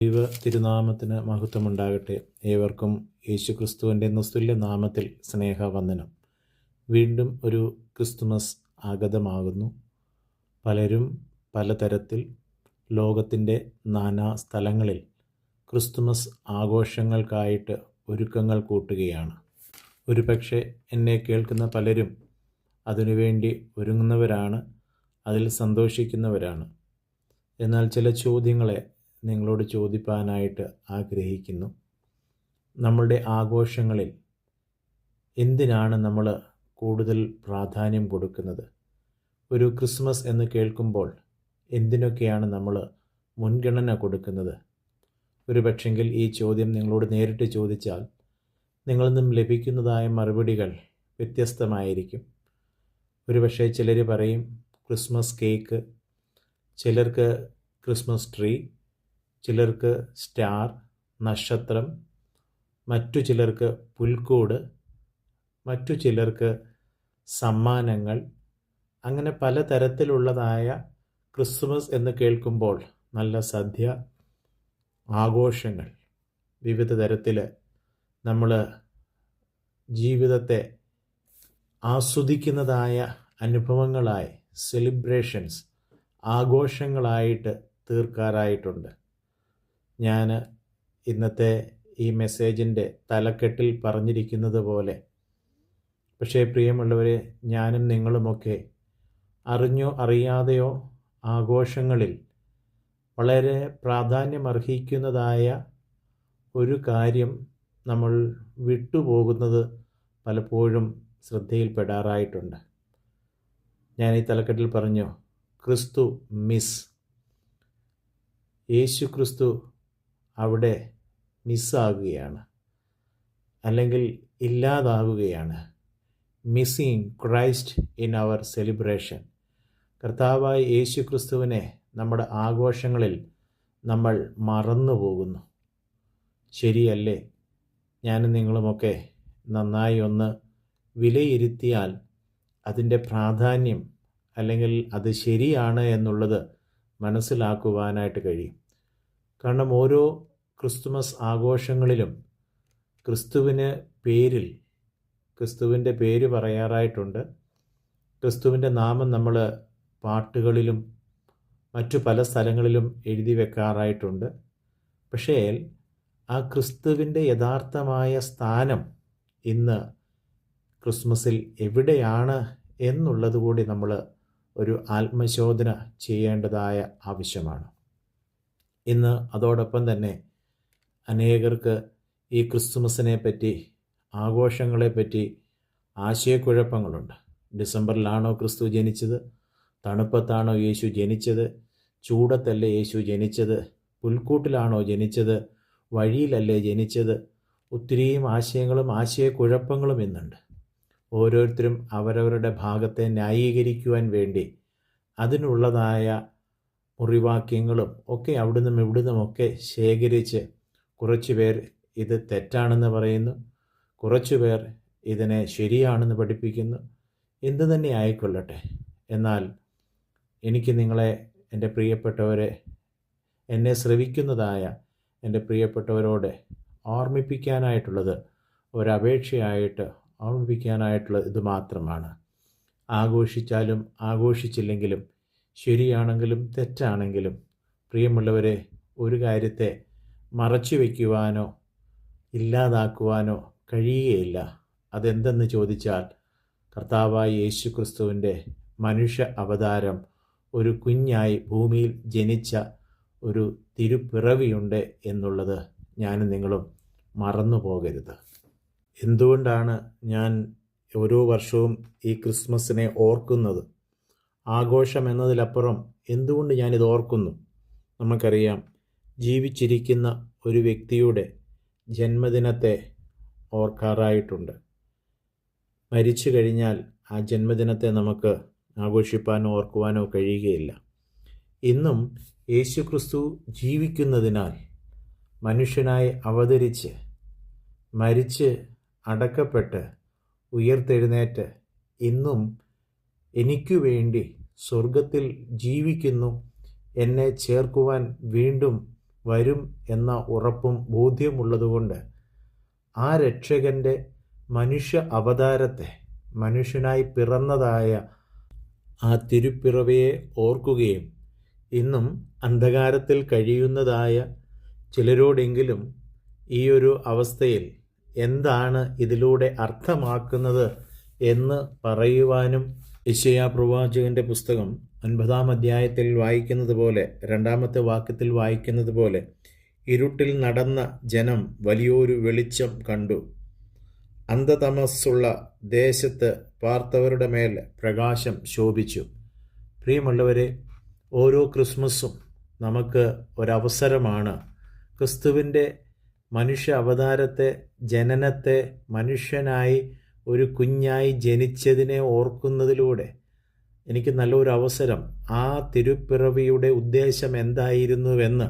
ദൈവ തിരുനാമത്തിന് മഹത്വമുണ്ടാകട്ടെ. ഏവർക്കും യേശുക്രിസ്തുവിൻ്റെ നിസ്തുല്യ നാമത്തിൽ സ്നേഹവന്ദനം. വീണ്ടും ഒരു ക്രിസ്തുമസ് ആഗതമാകുന്നു. പലരും പലതരത്തിൽ ലോകത്തിൻ്റെ നാനാ സ്ഥലങ്ങളിൽ ക്രിസ്തുമസ് ആഘോഷങ്ങൾക്കായിട്ട് ഒരുക്കങ്ങൾ കൂട്ടുകയാണ്. ഒരുപക്ഷെ എന്നെ കേൾക്കുന്ന പലരും അതിനുവേണ്ടി ഒരുങ്ങുന്നവരാണ്, അതിൽ സന്തോഷിക്കുന്നവരാണ്. എന്നാൽ ചില ചോദ്യങ്ങളെ നിങ്ങളോട് ചോദിപ്പാനായിട്ട് ആഗ്രഹിക്കുന്നു. നമ്മളുടെ ആഘോഷങ്ങളിൽ എന്തിനാണ് നമ്മൾ കൂടുതൽ പ്രാധാന്യം കൊടുക്കുന്നത്? ഒരു ക്രിസ്മസ് എന്ന് കേൾക്കുമ്പോൾ എന്തിനൊക്കെയാണ് നമ്മൾ മുൻഗണന കൊടുക്കുന്നത്? ഒരു പക്ഷെങ്കിൽ ഈ ചോദ്യം നിങ്ങളോട് നേരിട്ട് ചോദിച്ചാൽ നിങ്ങളിൽ നിന്നും ലഭിക്കുന്നതായ മറുപടികൾ വ്യത്യസ്തമായിരിക്കും. ഒരുപക്ഷെ ചിലർ പറയും ക്രിസ്മസ് കേക്ക്, ചിലർക്ക് ക്രിസ്മസ് ട്രീ, ചിലർക്ക് സ്റ്റാർ, നക്ഷത്രം, മറ്റു ചിലർക്ക് പുൽക്കൂട്, മറ്റു ചിലർക്ക് സമ്മാനങ്ങൾ. അങ്ങനെ പലതരത്തിലുള്ളതായ ക്രിസ്മസ് എന്ന് കേൾക്കുമ്പോൾ നല്ല സദ്യ, ആഘോഷങ്ങൾ, വിവിധ തരത്തിൽ നമ്മൾ ജീവിതത്തെ ആസ്വദിക്കുന്നതായ അനുഭവങ്ങളായി സെലിബ്രേഷൻസ്, ആഘോഷങ്ങളായിട്ട് തീർക്കാറായിട്ടുണ്ട്. ഞാൻ ഇന്നത്തെ ഈ മെസ്സേജിൻ്റെ തലക്കെട്ടിൽ പറഞ്ഞിരിക്കുന്നത് പോലെ, പക്ഷേ പ്രിയമുള്ളവരെ, ഞാനും നിങ്ങളുമൊക്കെ അറിഞ്ഞോ അറിയാതെയോ ആഘോഷങ്ങളിൽ വളരെ പ്രാധാന്യമർഹിക്കുന്നതായ ഒരു കാര്യം നമ്മൾ വിട്ടുപോകുന്നത് പലപ്പോഴും ശ്രദ്ധയിൽപ്പെടാറായിട്ടുണ്ട്. ഞാൻ ഈ തലക്കെട്ടിൽ പറഞ്ഞു, ക്രിസ്തു മിസ്. യേശു ക്രിസ്തു അവിടെ മിസ്സാകുകയാണ്, അല്ലെങ്കിൽ ഇല്ലാതാവുകയാണ്. Missing Christ in our celebration. കർത്താവായ യേശു ക്രിസ്തുവിനെ നമ്മുടെ ആഘോഷങ്ങളിൽ നമ്മൾ മറന്നു പോകുന്നു. ശരിയല്ലേ? ഞാനും നിങ്ങളുമൊക്കെ നന്നായി ഒന്ന് വിലയിരുത്തിയാൽ അതിൻ്റെ പ്രാധാന്യം, അല്ലെങ്കിൽ അത് ശരിയാണ് എന്നുള്ളത് മനസ്സിലാക്കുവാനായിട്ട് കഴിയും. കാരണം ഓരോ ക്രിസ്തുമസ് ആഘോഷങ്ങളിലും ക്രിസ്തുവിൻ്റെ പേര് പറയാറായിട്ടുണ്ട്. ക്രിസ്തുവിൻ്റെ നാമം നമ്മൾ പാട്ടുകളിലും മറ്റു പല സ്ഥലങ്ങളിലും എഴുതി വെക്കാറായിട്ടുണ്ട്. പക്ഷേ ആ ക്രിസ്തുവിൻ്റെ യഥാർത്ഥമായ സ്ഥാനം ഇന്ന് ക്രിസ്മസിൽ എവിടെയാണ് എന്നുള്ളത് കൂടി നമ്മൾ ഒരു ആത്മശോധന ചെയ്യേണ്ടതായ ആവശ്യമാണ്. ഇന്ന് അതോടൊപ്പം തന്നെ അനേകർക്ക് ഈ ക്രിസ്തുമസിനെ പറ്റി, ആഘോഷങ്ങളെപ്പറ്റി ആശയക്കുഴപ്പങ്ങളുണ്ട്. ഡിസംബറിലാണോ ക്രിസ്തു ജനിച്ചത്? തണുപ്പത്താണോ യേശു ജനിച്ചത്? ചൂടത്തല്ലേ യേശു ജനിച്ചത്? പുൽക്കൂട്ടിലാണോ ജനിച്ചത്? വഴിയിലല്ലേ ജനിച്ചത്? ഒത്തിരിയും ആശയങ്ങളും ആശയക്കുഴപ്പങ്ങളും ഇന്നുണ്ട്. ഓരോരുത്തരും അവരവരുടെ ഭാഗത്തെ ന്യായീകരിക്കുവാൻ വേണ്ടി അതിനുള്ളതായ മുറിവാക്യങ്ങളും ഒക്കെ അവിടുന്നും ഇവിടുന്നുമൊക്കെ ശേഖരിച്ച് കുറച്ചു പേർ ഇത് തെറ്റാണെന്ന് പറയുന്നു, കുറച്ചു പേർ ഇതിനെ ശരിയാണെന്ന് പഠിപ്പിക്കുന്നു. എന്തു തന്നെ ആയിക്കൊള്ളട്ടെ, എന്നാൽ എനിക്ക് നിങ്ങളെ, എൻ്റെ പ്രിയപ്പെട്ടവരെ, എന്നെ ശ്രവിക്കുന്നതായ എൻ്റെ പ്രിയപ്പെട്ടവരോട് ഓർമ്മിപ്പിക്കാനായിട്ടുള്ളത്, ഒരപേക്ഷയായിട്ട് ഓർമ്മിപ്പിക്കാനായിട്ടുള്ളത് ഇത് മാത്രമാണ്. ആഘോഷിച്ചാലും ആഘോഷിച്ചില്ലെങ്കിലും, ശരിയാണെങ്കിലും തെറ്റാണെങ്കിലും, പ്രിയമുള്ളവരെ, ഒരു കാര്യത്തെ മറച്ചു വയ്ക്കുവാനോ ഇല്ലാതാക്കുവാനോ കഴിയുകയില്ല. അതെന്തെന്ന് ചോദിച്ചാൽ, കർത്താവായ യേശു ക്രിസ്തുവിൻ്റെ മനുഷ്യ അവതാരം, ഒരു കുഞ്ഞായി ഭൂമിയിൽ ജനിച്ച ഒരു തിരുപ്പിറവിയുണ്ട് എന്നുള്ളത് ഞാനും നിങ്ങളും മറന്നു പോകരുത്. എന്തുകൊണ്ടാണ് ഞാൻ ഓരോ വർഷവും ഈ ക്രിസ്മസിനെ ഓർക്കുന്നത്? ആഘോഷം എന്നതിലപ്പുറം എന്തുകൊണ്ട് ഞാനിത് ഓർക്കുന്നു? നമുക്കറിയാം, ജീവിച്ചിരിക്കുന്ന ഒരു വ്യക്തിയുടെ ജന്മദിനത്തെ ഓർക്കാറായിട്ടുണ്ട്. മരിച്ചു കഴിഞ്ഞാൽ ആ ജന്മദിനത്തെ നമുക്ക് ആഘോഷിപ്പാനോ ഓർക്കുവാനോ കഴിയുകയില്ല. ഇന്നും യേശു ക്രിസ്തു ജീവിക്കുന്നതിനാൽ, മനുഷ്യനായി അവതരിച്ച് മരിച്ച് അടക്കപ്പെട്ട് ഉയർത്തെഴുന്നേറ്റ് ഇന്നും എനിക്കു വേണ്ടി സ്വർഗത്തിൽ ജീവിക്കുന്നു, എന്നെ ചേർക്കുവാൻ വീണ്ടും വരും എന്ന ഉറപ്പും ബോധ്യമുള്ളതുകൊണ്ട് ആ രക്ഷകൻ്റെ മനുഷ്യ അവതാരത്തെ, മനുഷ്യനായി പിറന്നതായ ആ തിരുപ്പിറവിയെ ഓർക്കുകയും ഇന്നും അന്ധകാരത്തിൽ കഴിയുന്നതായ ചിലരോടെങ്കിലും ഈ ഒരു അവസ്ഥയിൽ എന്താണ് ഇതിലൂടെ അർത്ഥമാക്കുന്നത് എന്ന് പറയുവാനും യെശയ്യാ പ്രവാചകൻ്റെ പുസ്തകം 9-ാം അധ്യായത്തിൽ വായിക്കുന്നത് പോലെ, 2-ാമത്തെ വാക്യത്തിൽ വായിക്കുന്നത് പോലെ, ഇരുട്ടിൽ നടന്ന ജനം വലിയൊരു വെളിച്ചം കണ്ടു. അന്ധതമസ്സുള്ള ദേശത്ത് പാർത്തവരുടെ മേൽ പ്രകാശം ശോഭിച്ചു. പ്രിയമുള്ളവരെ, ഓരോ ക്രിസ്മസും നമുക്ക് ഒരവസരമാണ് ക്രിസ്തുവിൻ്റെ മനുഷ്യ അവതാരത്തെ, ജനനത്തെ, മനുഷ്യനായി ഒരു കുഞ്ഞായി ജനിച്ചതിനെ ഓർക്കുന്നതിലൂടെ എനിക്ക് നല്ലൊരു അവസരം ആ തിരുപ്പിറവിയുടെ ഉദ്ദേശം എന്തായിരുന്നുവെന്ന്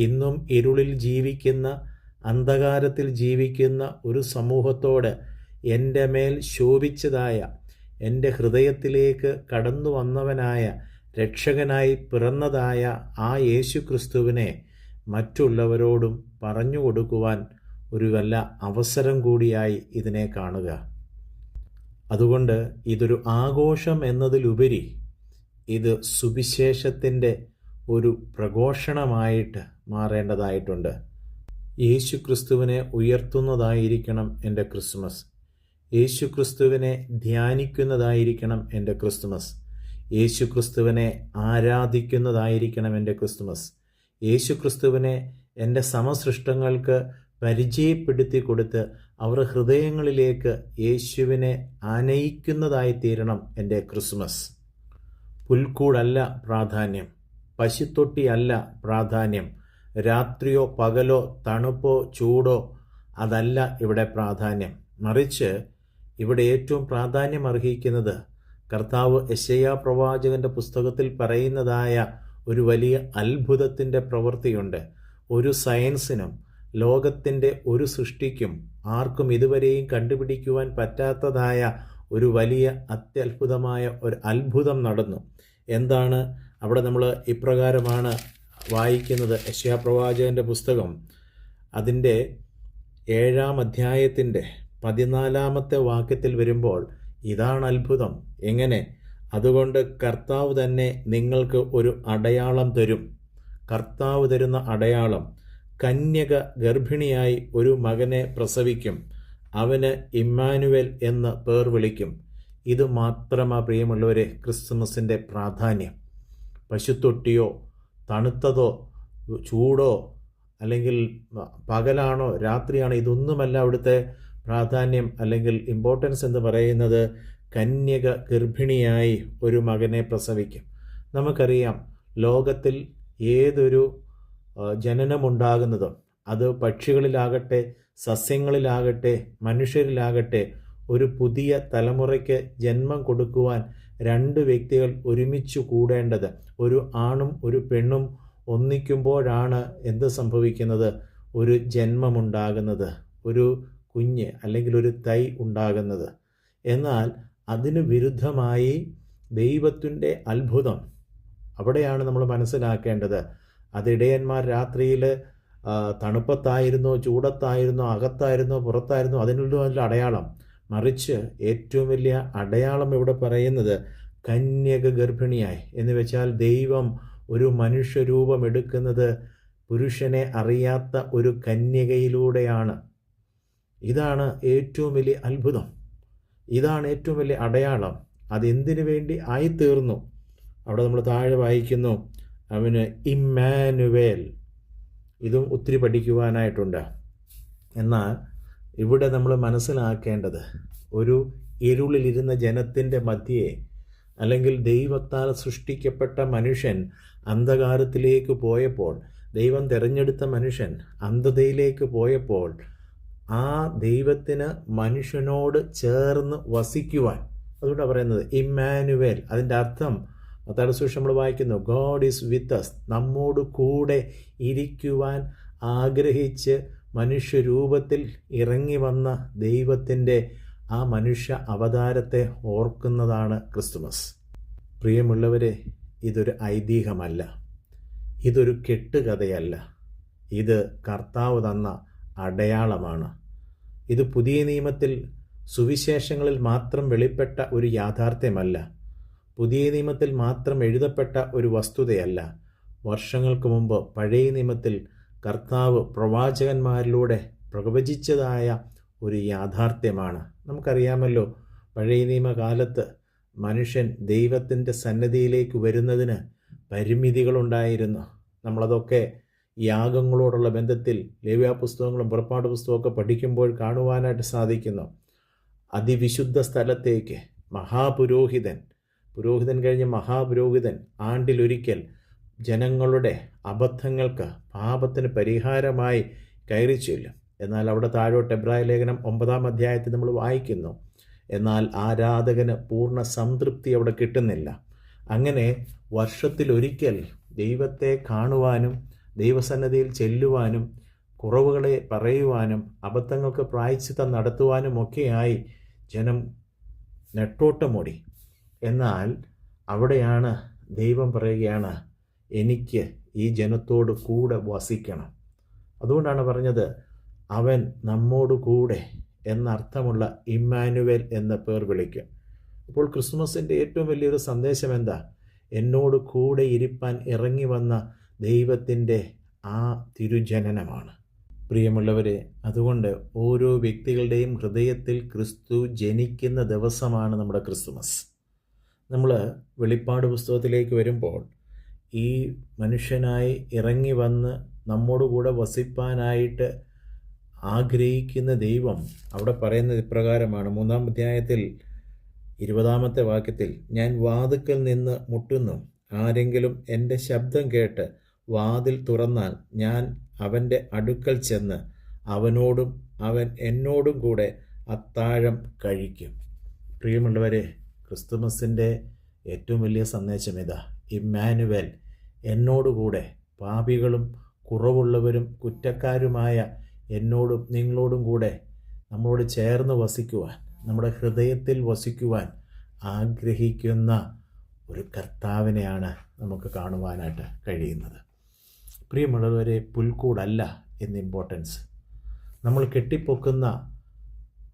ഇന്നും ഇരുളിൽ ജീവിക്കുന്ന, അന്ധകാരത്തിൽ ജീവിക്കുന്ന ഒരു സമൂഹത്തോട് എൻ്റെ മേൽ ശോഭിച്ചതായ, എൻ്റെ ഹൃദയത്തിലേക്ക് കടന്നു വന്നവനായ, രക്ഷകനായി പിറന്നതായ ആ യേശു ക്രിസ്തുവിനെ മറ്റുള്ളവരോടും പറഞ്ഞു കൊടുക്കുവാൻ ഒരു വല്ല അവസരം കൂടിയായി ഇതിനെ കാണുക. അതുകൊണ്ട് ഇതൊരു ആഘോഷം എന്നതിലുപരി ഇത് സുവിശേഷത്തിൻ്റെ ഒരു പ്രഘോഷണമായിട്ട് മാറേണ്ടതായിട്ടുണ്ട്. യേശു ക്രിസ്തുവിനെ ഉയർത്തുന്നതായിരിക്കണം എൻ്റെ ക്രിസ്മസ്. യേശു ക്രിസ്തുവിനെ ധ്യാനിക്കുന്നതായിരിക്കണം എൻ്റെ ക്രിസ്മസ്. യേശു ക്രിസ്തുവിനെ ആരാധിക്കുന്നതായിരിക്കണം എൻ്റെ ക്രിസ്മസ്. യേശു ക്രിസ്തുവിനെ എൻ്റെ സമസൃഷ്ടങ്ങൾക്ക് പരിചയപ്പെടുത്തി കൊടുത്ത് അവർ ഹൃദയങ്ങളിലേക്ക് യേശുവിനെ ആനയിക്കുന്നതായി തീരണം എൻ്റെ ക്രിസ്മസ്. പുൽക്കൂടല്ല പ്രാധാന്യം, പശുത്തൊട്ടിയല്ല പ്രാധാന്യം, രാത്രിയോ പകലോ തണുപ്പോ ചൂടോ അതല്ല ഇവിടെ പ്രാധാന്യം. മറിച്ച് ഇവിടെ ഏറ്റവും പ്രാധാന്യം അർഹിക്കുന്നത് കർത്താവ് യെശയ്യാ പ്രവാചകൻ്റെ പുസ്തകത്തിൽ പറയുന്നതായ ഒരു വലിയ അത്ഭുതത്തിൻ്റെ പ്രവൃത്തിയുണ്ട്. ഒരു സയൻസിനും ലോകത്തിൻ്റെ ഒരു സൃഷ്ടിക്കും ആർക്കും ഇതുവരെയും കണ്ടുപിടിക്കുവാൻ പറ്റാത്തതായ ഒരു വലിയ അത്യത്ഭുതമായ ഒരു അത്ഭുതം നടന്നു. എന്താണ് അവിടെ നമ്മൾ ഇപ്രകാരമാണ് വായിക്കുന്നത്. യെശയ്യാ പ്രവാചകൻ്റെ പുസ്തകം അതിൻ്റെ 7-ാം അധ്യായത്തിൻ്റെ 14-ാമത്തെ വാക്യത്തിൽ വരുമ്പോൾ ഇതാണ് അത്ഭുതം. എങ്ങനെ? അതുകൊണ്ട് കർത്താവ് തന്നെ നിങ്ങൾക്ക് ഒരു അടയാളം തരും. കർത്താവ് തരുന്ന അടയാളം, കന്യക ഗർഭിണിയായി ഒരു മകനെ പ്രസവിക്കും, അവന് ഇമ്മാനുവേൽ എന്ന് പേർ വിളിക്കും. ഇത് മാത്രമാ പ്രിയമുള്ളവരെ ക്രിസ്മസിൻ്റെ പ്രാധാന്യം. പശുത്തൊട്ടിയോ തണുത്തതോ ചൂടോ അല്ലെങ്കിൽ പകലാണോ രാത്രിയാണോ ഇതൊന്നുമല്ല അവിടുത്തെ പ്രാധാന്യം അല്ലെങ്കിൽ ഇമ്പോർട്ടൻസ് എന്ന് പറയുന്നത്. കന്യക ഗർഭിണിയായി ഒരു മകനെ പ്രസവിക്കും. നമുക്കറിയാം ലോകത്തിൽ ഏതൊരു ജനനമുണ്ടാകുന്നതും അത് പക്ഷികളിലാകട്ടെ, സസ്യങ്ങളിലാകട്ടെ, മനുഷ്യരിലാകട്ടെ, ഒരു പുതിയ തലമുറയ്ക്ക് ജന്മം കൊടുക്കുവാൻ 2 വ്യക്തികൾ ഒരുമിച്ച് കൂടേണ്ടത്, ഒരു ആണും ഒരു പെണ്ണും ഒന്നിക്കുമ്പോഴാണ് എന്ത് സംഭവിക്കുന്നത്? ഒരു ജന്മമുണ്ടാകുന്നത്, ഒരു കുഞ്ഞ് അല്ലെങ്കിൽ ഒരു തൈ ഉണ്ടാകുന്നത്. എന്നാൽ അതിന് വിരുദ്ധമായി ദൈവത്തിൻ്റെ അത്ഭുതം അവിടെയാണ് നമ്മൾ മനസ്സിലാക്കേണ്ടത്. അത് ഇടയന്മാർ രാത്രിയിൽ തണുപ്പത്തായിരുന്നോ ചൂടത്തായിരുന്നോ അകത്തായിരുന്നോ പുറത്തായിരുന്നോ അതിനുള്ള അടയാളം. മറിച്ച് ഏറ്റവും വലിയ അടയാളം ഇവിടെ പറയുന്നത് കന്യക ഗർഭിണിയായി എന്ന് വെച്ചാൽ ദൈവം ഒരു മനുഷ്യരൂപം എടുക്കുന്നത് പുരുഷനെ അറിയാത്ത ഒരു കന്യകയിലൂടെയാണ്. ഇതാണ് ഏറ്റവും വലിയ അത്ഭുതം, ഇതാണ് ഏറ്റവും വലിയ അടയാളം. അതെന്തിനു വേണ്ടി ആയിത്തീർന്നു? അവിടെ നമ്മൾ താഴെ വായിക്കുന്നു, അവന് ഇമ്മാനുവേൽ. ഇതും ഒത്തിരി പഠിക്കുവാനായിട്ടുണ്ട്. എന്നാൽ ഇവിടെ നമ്മൾ മനസ്സിലാക്കേണ്ടത് ഒരു ഇരുളിലിരുന്ന ജനത്തിൻ്റെ മധ്യേ അല്ലെങ്കിൽ ദൈവത്താൽ സൃഷ്ടിക്കപ്പെട്ട മനുഷ്യൻ അന്ധകാരത്തിലേക്ക് പോയപ്പോൾ, ദൈവം തിരഞ്ഞെടുത്ത മനുഷ്യൻ അന്ധതയിലേക്ക് പോയപ്പോൾ ആ ദൈവത്തിന് മനുഷ്യനോട് ചേർന്ന് വസിക്കുവാൻ, അതുകൊണ്ടാണ് പറയുന്നത് ഇമ്മാനുവേൽ. അതിൻ്റെ അർത്ഥം മത്തായിയുടെ സുവിശേഷം നമ്മൾ വായിക്കുന്നു, ഗോഡ് ഈസ് വിത്ത് അസ്, നമ്മോട് കൂടെ ഇരിക്കുവാൻ ആഗ്രഹിച്ച് മനുഷ്യരൂപത്തിൽ ഇറങ്ങി വന്ന ദൈവത്തിൻ്റെ ആ മനുഷ്യ അവതാരത്തെ ഓർക്കുന്നതാണ് ക്രിസ്തുമസ്. പ്രിയമുള്ളവരെ, ഇതൊരു ഐതിഹ്യമല്ല, ഇതൊരു കെട്ടുകഥയല്ല. ഇത് കർത്താവ് തന്ന അടയാളമാണ്. ഇത് പുതിയ നിയമത്തിൽ സുവിശേഷങ്ങളിൽ മാത്രം വെളിപ്പെട്ട ഒരു യാഥാർത്ഥ്യമല്ല. പുതിയ നിയമത്തിൽ മാത്രം എഴുതപ്പെട്ട ഒരു വസ്തുതയല്ല. വർഷങ്ങൾക്ക് മുമ്പ് പഴയ നിയമത്തിൽ കർത്താവ് പ്രവാചകന്മാരിലൂടെ പ്രവചിച്ചതായ ഒരു യാഥാർത്ഥ്യമാണ്. നമുക്കറിയാമല്ലോ, പഴയ നിയമകാലത്ത് മനുഷ്യൻ ദൈവത്തിൻ്റെ സന്നിധിയിലേക്ക് വരുന്നതിന് പരിമിതികളുണ്ടായിരുന്നു. നമ്മളതൊക്കെ യാഗങ്ങളോടുള്ള ബന്ധത്തിൽ ലേവ്യാപുസ്തകങ്ങളും പുറപ്പാട് പുസ്തകമൊക്കെ പഠിക്കുമ്പോൾ കാണുവാനായിട്ട് സാധിക്കുന്നു. അതിവിശുദ്ധ സ്ഥലത്തേക്ക് പുരോഹിതൻ കഴിഞ്ഞ മഹാപുരോഹിതൻ ആണ്ടിലൊരിക്കൽ ജനങ്ങളുടെ അബദ്ധങ്ങൾക്ക്, പാപത്തിന് പരിഹാരമായി കയറി ചെല്ലും. എന്നാൽ അവിടെ താഴോട്ട് എബ്രായ ലേഖനം 9-ാം അധ്യായത്തിൽ നമ്മൾ വായിക്കുന്നു, എന്നാൽ ആരാധകന് പൂർണ്ണ സംതൃപ്തി അവിടെ കിട്ടുന്നില്ല. അങ്ങനെ വർഷത്തിലൊരിക്കൽ ദൈവത്തെ കാണുവാനും ദൈവസന്നിധിയിൽ ചെല്ലുവാനും കുറവുകളെ പറയുവാനും അബദ്ധങ്ങൾക്ക് പ്രായശ്ചിത്തം നടത്തുവാനും ഒക്കെയായി ജനം നെട്ടോട്ടമോടി. എന്നാൽ അവിടെയാണ് ദൈവം പറയുകയാണ്, എനിക്ക് ഈ ജനത്തോട് കൂടെ വസിക്കണം. അതുകൊണ്ടാണ് പറഞ്ഞത്, അവൻ നമ്മോട് കൂടെ എന്നർത്ഥമുള്ള ഇമ്മാനുവേൽ എന്ന പേർ വിളിക്കും. അപ്പോൾ ക്രിസ്മസിൻ്റെ ഏറ്റവും വലിയൊരു സന്ദേശം എന്താ? എന്നോട് കൂടെ ഇരിപ്പാൻ ഇറങ്ങി വന്ന ദൈവത്തിൻ്റെ ആ തിരുജനനമാണ്. പ്രിയമുള്ളവരെ, അതുകൊണ്ട് ഓരോ വ്യക്തികളുടെയും ഹൃദയത്തിൽ ക്രിസ്തു ജനിക്കുന്ന ദിവസമാണ് നമ്മുടെ ക്രിസ്തുമസ്. നമ്മൾ വെളിപ്പാട് പുസ്തകത്തിലേക്ക് വരുമ്പോൾ ഈ മനുഷ്യനായി ഇറങ്ങി വന്ന് നമ്മോടുകൂടെ വസിപ്പാനായിട്ട് ആഗ്രഹിക്കുന്ന ദൈവം അവിടെ പറയുന്നത് ഇപ്രകാരമാണ്. 3-ാം അധ്യായത്തിൽ 20-ാമത്തെ വാക്യത്തിൽ, ഞാൻ വാതിൽക്കൽ നിന്ന് മുട്ടുന്നു, ആരെങ്കിലും എൻ്റെ ശബ്ദം കേട്ട് വാതിൽ തുറന്നാൽ ഞാൻ അവൻ്റെ അടുക്കൽ ചെന്ന് അവനോടും അവൻ എന്നോടും കൂടെ അത്താഴം കഴിക്കും. പ്രിയമുള്ളവരെ, ക്രിസ്തുമസിൻ്റെ ഏറ്റവും വലിയ സന്ദേശം ഇതാ, ഇമ്മാനുവേൽ, എന്നോടുകൂടെ പാപികളും കുറവുള്ളവരും കുറ്റക്കാരുമായ എന്നോടും നിങ്ങളോടും കൂടെ നമ്മളോട് ചേർന്ന് വസിക്കുവാൻ, നമ്മുടെ ഹൃദയത്തിൽ വസിക്കുവാൻ ആഗ്രഹിക്കുന്ന ഒരു കർത്താവിനെയാണ് നമുക്ക് കാണുവാനായിട്ട് കഴിയുന്നത്. പ്രിയമുള്ളവരെ, പുൽക്കൂടല്ല എന്ന് ഇമ്പോർട്ടൻസ്. നമ്മൾ കെട്ടിപ്പൊക്കുന്ന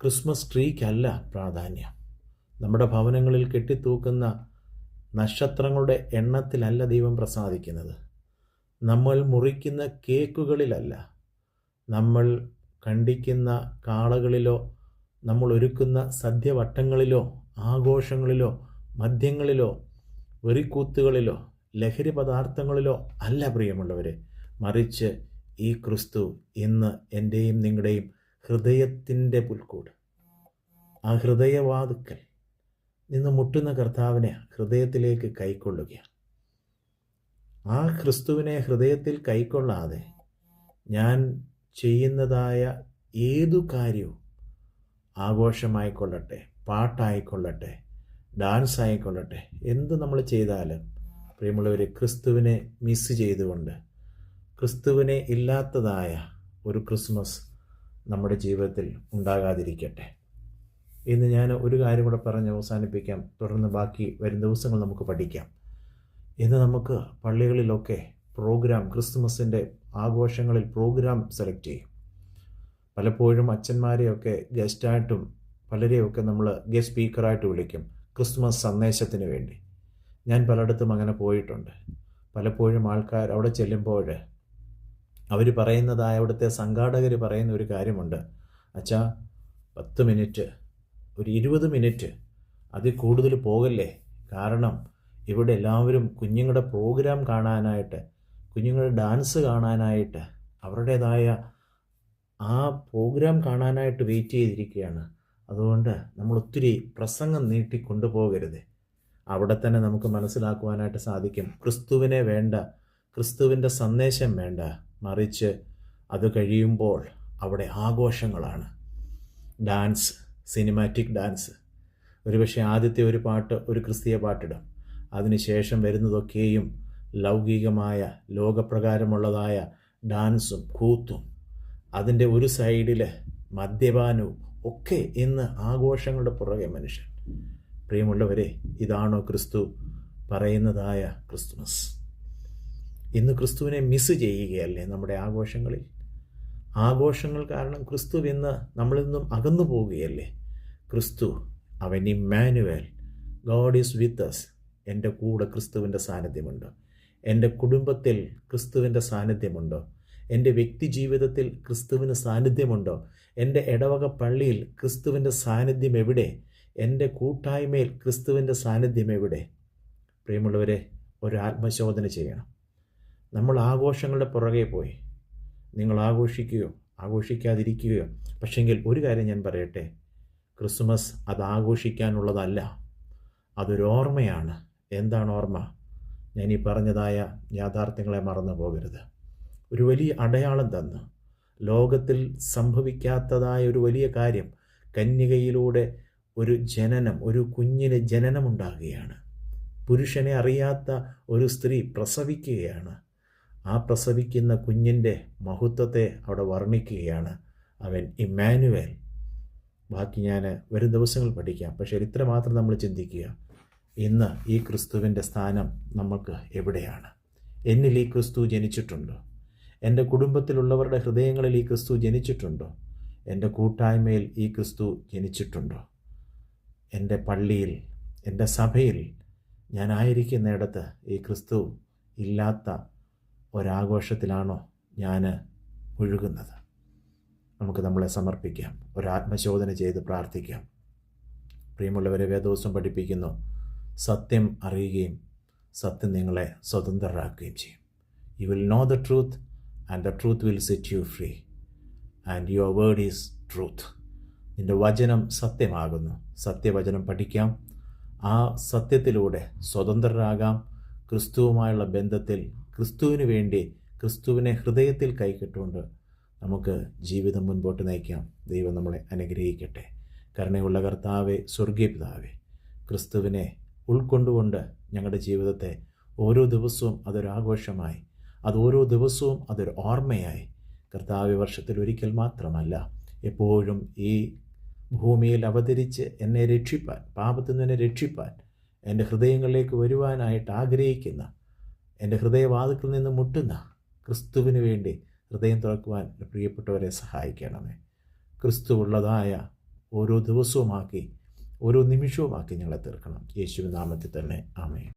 ക്രിസ്മസ് ട്രീക്കല്ല പ്രാധാന്യം. നമ്മുടെ ഭവനങ്ങളിൽ കെട്ടിത്തൂക്കുന്ന നക്ഷത്രങ്ങളുടെ എണ്ണത്തിലല്ല ദൈവം പ്രസാദിക്കുന്നത്. നമ്മൾ മുറിക്കുന്ന കേക്കുകളിലല്ല, നമ്മൾ കണ്ടിക്കുന്ന കാളകളിലോ നമ്മൾ ഒരുക്കുന്ന സദ്യവട്ടങ്ങളിലോ ആഘോഷങ്ങളിലോ മദ്യങ്ങളിലോ വെറിക്കൂത്തുകളിലോ ലഹരി പദാർത്ഥങ്ങളിലോ അല്ല പ്രിയമുള്ളവരെ. മറിച്ച് ഈ ക്രിസ്തു ഇന്ന് എൻ്റെയും നിങ്ങളുടെയും ഹൃദയത്തിൻ്റെ പുൽക്കൂട്, ആ ഹൃദയവാതുക്കൽ നിന്ന് മുട്ടുന്ന കർത്താവിനെ ഹൃദയത്തിലേക്ക് കൈക്കൊള്ളുകയാണ്. ആ ക്രിസ്തുവിനെ ഹൃദയത്തിൽ കൈക്കൊള്ളാതെ ഞാൻ ചെയ്യുന്നതായ ഏതു കാര്യവും, ആഘോഷമായിക്കൊള്ളട്ടെ, പാട്ടായിക്കൊള്ളട്ടെ, ഡാൻസ് ആയിക്കൊള്ളട്ടെ, എന്ത് നമ്മൾ ചെയ്താലും പ്രിയമുള്ളവർ, ക്രിസ്തുവിനെ മിസ് ചെയ്തുകൊണ്ട് ക്രിസ്തുവിനെ ഇല്ലാത്തതായ ഒരു ക്രിസ്മസ് നമ്മുടെ ജീവിതത്തിൽ ഉണ്ടാകാതിരിക്കട്ടെ. ഇന്ന് ഞാൻ ഒരു കാര്യം കൂടെ പറഞ്ഞ് അവസാനിപ്പിക്കാം. തുടർന്ന് ബാക്കി വരും ദിവസങ്ങൾ നമുക്ക് പഠിക്കാം. ഇന്ന് നമുക്ക് പള്ളികളിലൊക്കെ ക്രിസ്തുമസിൻ്റെ ആഘോഷങ്ങളിൽ പ്രോഗ്രാം സെലക്ട് ചെയ്യും. പലപ്പോഴും അച്ഛന്മാരെയൊക്കെ ഗസ്റ്റായിട്ടും പലരെയൊക്കെ നമ്മൾ ഗസ്റ്റ് സ്പീക്കറായിട്ട് വിളിക്കും ക്രിസ്മസ് സന്ദേശത്തിന് വേണ്ടി. ഞാൻ പലയിടത്തും അങ്ങനെ പോയിട്ടുണ്ട്. പലപ്പോഴും ആൾക്കാർ അവിടെ ചെല്ലുമ്പോൾ അവർ പറയുന്നതായ അവിടുത്തെ സംഘാടകർ പറയുന്ന ഒരു കാര്യമുണ്ട്, അച്ഛാ 10 മിനിറ്റ്, ഒരു 20 മിനിറ്റ്, അതിൽ കൂടുതൽ പോകല്ലേ. കാരണം ഇവിടെ എല്ലാവരും കുഞ്ഞുങ്ങളുടെ പ്രോഗ്രാം കാണാനായിട്ട്, കുഞ്ഞുങ്ങളുടെ ഡാൻസ് കാണാനായിട്ട്, അവരുടേതായ ആ പ്രോഗ്രാം കാണാനായിട്ട് വെയിറ്റ് ചെയ്തിരിക്കുകയാണ്. അതുകൊണ്ട് നമ്മൾ ഒത്തിരി പ്രസംഗം നീട്ടിക്കൊണ്ടുപോകരുത്. അവിടെ തന്നെ നമുക്ക് മനസ്സിലാക്കുവാനായിട്ട് സാധിക്കും, ക്രിസ്തുവിനെ വേണ്ട, ക്രിസ്തുവിൻ്റെ സന്ദേശം വേണ്ട, മറിച്ച് അത് കഴിയുമ്പോൾ അവിടെ ആഘോഷങ്ങളാണ്. Dance, cinematic dance. ഒരുപക്ഷെ ആദ്യത്തെ ഒരു പാട്ട് ഒരു ക്രിസ്തീയ പാട്ടിടും, അതിനുശേഷം വരുന്നതൊക്കെയും ലൗകികമായ ലോകപ്രകാരമുള്ളതായ ഡാൻസും കൂത്തും, അതിൻ്റെ ഒരു സൈഡിൽ മദ്യപാനവും ഒക്കെ ഇന്ന് ആഘോഷങ്ങളുടെ പുറകെ മനുഷ്യൻ. പ്രിയമുള്ളവരെ, ഇതാണോ ക്രിസ്തു പറയുന്നതായ ക്രിസ്തുമസ്? ഇന്ന് ക്രിസ്തുവിനെ മിസ് ചെയ്യുകയല്ലേ നമ്മുടെ ആഘോഷങ്ങളിൽ? ആഘോഷങ്ങൾ കാരണം ക്രിസ്തു ഇന്ന് നമ്മളിൽ നിന്നും അകന്നു പോവുകയല്ലേ? ക്രിസ്തു, അവൻ Immanuel, God is with us. എൻ്റെ കൂടെ ക്രിസ്തുവിൻ്റെ സാന്നിധ്യമുണ്ട്. എൻ്റെ കുടുംബത്തിൽ ക്രിസ്തുവിൻ്റെ സാന്നിധ്യമുണ്ടോ? എൻ്റെ വ്യക്തി ജീവിതത്തിൽ ക്രിസ്തുവിന് സാന്നിധ്യമുണ്ടോ? എൻ്റെ ഇടവക പള്ളിയിൽ ക്രിസ്തുവിൻ്റെ സാന്നിധ്യം എവിടെ? എൻ്റെ കൂട്ടായ്മയിൽ ക്രിസ്തുവിൻ്റെ സാന്നിധ്യം എവിടെ? പ്രിയമുള്ളവരെ, ഒരു ആത്മശോധന ചെയ്യണം. നമ്മൾ ആഘോഷങ്ങളുടെ പുറകെ പോയി, നിങ്ങൾ ആഘോഷിക്കുകയോ ആഘോഷിക്കാതിരിക്കുകയോ, പക്ഷെങ്കിൽ ഒരു കാര്യം ഞാൻ പറയട്ടെ, ക്രിസ്മസ് അത് ആഘോഷിക്കാനുള്ളതല്ല, അതൊരു ഓർമ്മയാണ്. എന്താണ് ഓർമ്മ? ഞാൻ ഈ പറഞ്ഞതായ യാഥാർത്ഥ്യങ്ങളെ മറന്നു പോകരുത്. ഒരു വലിയ അടയാളം തന്ന്, ലോകത്തിൽ സംഭവിക്കാത്തതായ ഒരു വലിയ കാര്യം, കന്യകയിലൂടെ ഒരു ജനനം, ഒരു കുഞ്ഞിന് ജനനമുണ്ടാകുകയാണ്. പുരുഷനെ അറിയാത്ത ഒരു സ്ത്രീ പ്രസവിക്കുകയാണ്. ആ പ്രസവിക്കുന്ന കുഞ്ഞിൻ്റെ മഹത്വത്തെ അവിടെ വർണ്ണിക്കുകയാണ്. അവൻ ഇമ്മാനുവേൽ. ബാക്കി ഞാൻ വരും ദിവസങ്ങൾ പഠിക്കാം. പക്ഷേ ഇത്ര മാത്രം നമ്മൾ ചിന്തിക്കുക, ഇന്ന് ഈ ക്രിസ്തുവിൻ്റെ സ്ഥാനം നമുക്ക് എവിടെയാണ്? എന്നിൽ ഈ ക്രിസ്തു ജനിച്ചിട്ടുണ്ടോ? എൻ്റെ കുടുംബത്തിലുള്ളവരുടെ ഹൃദയങ്ങളിൽ ഈ ക്രിസ്തു ജനിച്ചിട്ടുണ്ടോ? എൻ്റെ കൂട്ടായ്മയിൽ ഈ ക്രിസ്തു ജനിച്ചിട്ടുണ്ടോ? എൻ്റെ പള്ളിയിൽ, എൻ്റെ സഭയിൽ, ഞാനായിരിക്കുന്നിടത്ത് ഈ ക്രിസ്തു ഇല്ലാത്ത ഒരാഘോഷത്തിലാണോ ഞാൻ മുഴുകുന്നത്? നമുക്ക് നമ്മളെ സമർപ്പിക്കാം, ഒരാത്മശോധന ചെയ്ത് പ്രാർത്ഥിക്കാം. പ്രിയമുള്ളവരെ, വേദോസം പഠിപ്പിക്കുന്നു, സത്യം അറിയുകയും സത്യം നിങ്ങളെ സ്വതന്ത്രരാക്കുകയും ചെയ്യും. You will know the truth and the truth will set you free and your word is truth. നിൻ്റെ വചനം സത്യമാകുന്നു. സത്യവചനം പഠിക്കാം, ആ സത്യത്തിലൂടെ സ്വതന്ത്രരാകാം. ക്രിസ്തുവുമായുള്ള ബന്ധത്തിൽ ക്രിസ്തുവിന് വേണ്ടി, ക്രിസ്തുവിനെ ഹൃദയത്തിൽ കൈക്കിട്ടുകൊണ്ട് നമുക്ക് ജീവിതം മുൻപോട്ട് നയിക്കാം. ദൈവം നമ്മളെ അനുഗ്രഹിക്കട്ടെ. കരുണയുള്ള കർത്താവേ, സ്വർഗീയ പിതാവേ, ക്രിസ്തുവിനെ ഉൾക്കൊണ്ടുകൊണ്ട് ഞങ്ങളുടെ ജീവിതത്തെ ഓരോ ദിവസവും അതൊരാഘോഷമായി, അത് ഓരോ ദിവസവും അതൊരു ഓർമ്മയായി, കർത്താവെ, വർഷത്തിൽ ഒരിക്കൽ മാത്രമല്ല, എപ്പോഴും ഈ ഭൂമിയിൽ അവതരിച്ച് എന്നെ രക്ഷിപ്പാൻ, പാപത്തിൽ നിന്ന് എന്നെ രക്ഷിപ്പാൻ, എൻ്റെ ഹൃദയങ്ങളിലേക്ക് വരുവാനായിട്ട് ആഗ്രഹിക്കുന്ന, എൻ്റെ ഹൃദയവാതിൽക്കൽ നിന്ന് മുട്ടുന്ന ക്രിസ്തുവിന് വേണ്ടി ഹൃദയം തുറക്കുവാൻ പ്രിയപ്പെട്ടവരെ സഹായിക്കണമേ. ക്രിസ്തു ഉള്ളതായ ഓരോ ദിവസവുമാക്കി, ഓരോ നിമിഷവുമാക്കി ഞങ്ങളെ തീർക്കണം. യേശുവിൻ നാമത്തിൽ തന്നെ ആമേൻ.